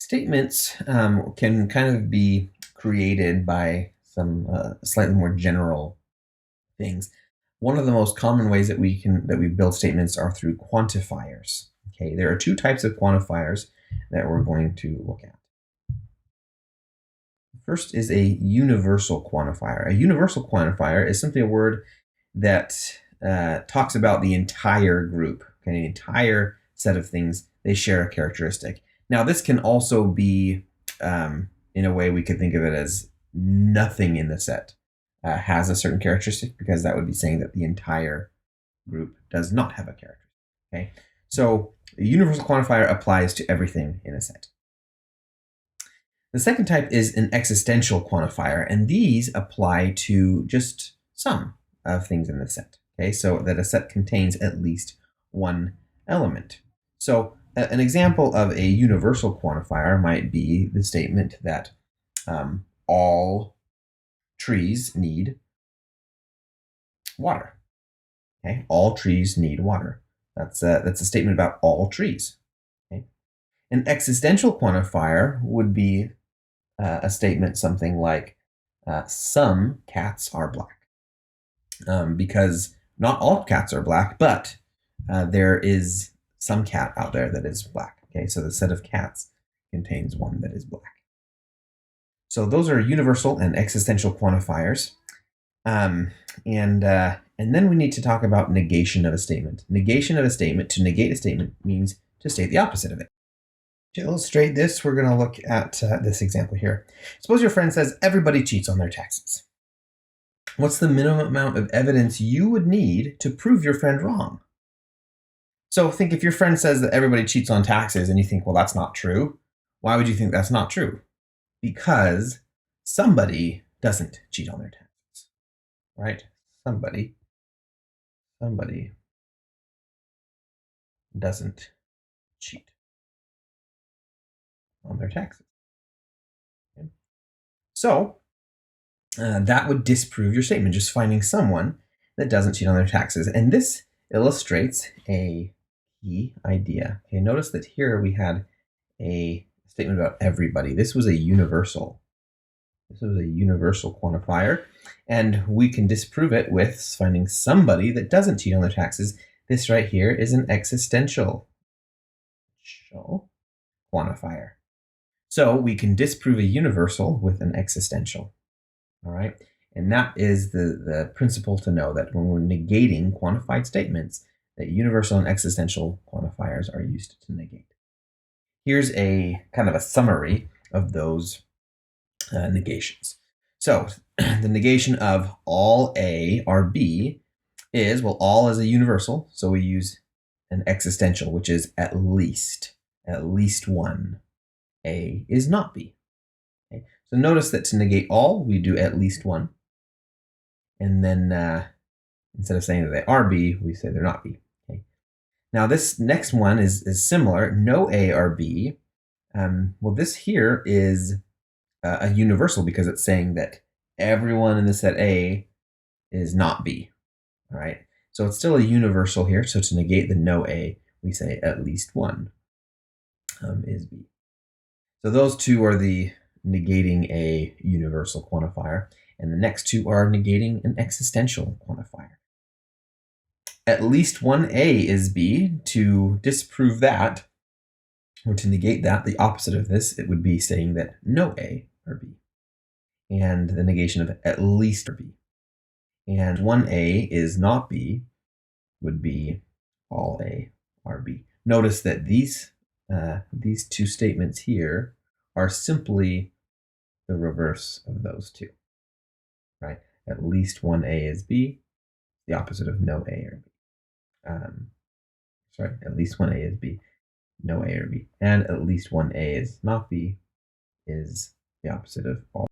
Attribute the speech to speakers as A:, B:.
A: Statements can kind of be created by some slightly more general things. One of the most common ways that we build statements are through quantifiers. Okay, there are two types of quantifiers that we're going to look at. First is a universal quantifier. A universal quantifier is simply a word that talks about the entire group, okay, the entire set of things. They share a characteristic. Now, this can also be, in a way, we could think of it as nothing in the set has a certain characteristic, because that would be saying that the entire group does not have a characteristic. Okay, so a universal quantifier applies to everything in a set. The second type is an existential quantifier, and these apply to just some of things in the set. Okay, so that a set contains at least one element. So an example of a universal quantifier might be the statement that all trees need water. Okay, all trees need water. That's a statement about all trees. Okay? An existential quantifier would be a statement something like some cats are black, because not all cats are black, but there is some cat out there that is black. Okay, so the set of cats contains one that is black. So those are universal and existential quantifiers. And then we need to talk about negation of a statement. Negation of a statement, to negate a statement, means to state the opposite of it. To illustrate this, we're going to look at this example here. Suppose your friend says everybody cheats on their taxes. What's the minimum amount of evidence you would need to prove your friend wrong? So think, if your friend says that everybody cheats on taxes and you think, well, that's not true. Why would you think that's not true? Because somebody doesn't cheat on their taxes, right? Somebody doesn't cheat on their taxes. Okay. So that would disprove your statement, just finding someone that doesn't cheat on their taxes. And this illustrates a key idea. Okay, notice that here we had a statement about everybody. This was a universal. This was a universal quantifier, and we can disprove it with finding somebody that doesn't cheat on their taxes. This right here is an existential quantifier. So we can disprove a universal with an existential. All right, and that is the principle to know, that when we're negating quantified statements, that universal and existential quantifiers are used to negate. Here's a kind of a summary of those negations. So the negation of all A or B is, well, all is a universal, so we use an existential, which is at least one. A is not B. Okay? So notice that to negate all, we do at least one. And then instead of saying that they are B, we say they're not B. Okay? Now this next one is similar. No A or B. Well, this here is a universal, because it's saying that everyone in the set A is not B. All right. So it's still a universal here. So to negate the no A, we say at least one is B. So those two are the negating a universal quantifier, and the next two are negating an existential quantifier. At least one A is B. To disprove that, or to negate that, the opposite of this, it would be saying that no A are B. And the negation of at least are B. And one A is not B would be all A are B. Notice that these two statements here are simply the reverse of those two, right? At least one A is B, the opposite of no A or B. At least one A is B, no A or B. And at least one A is not B is the opposite of all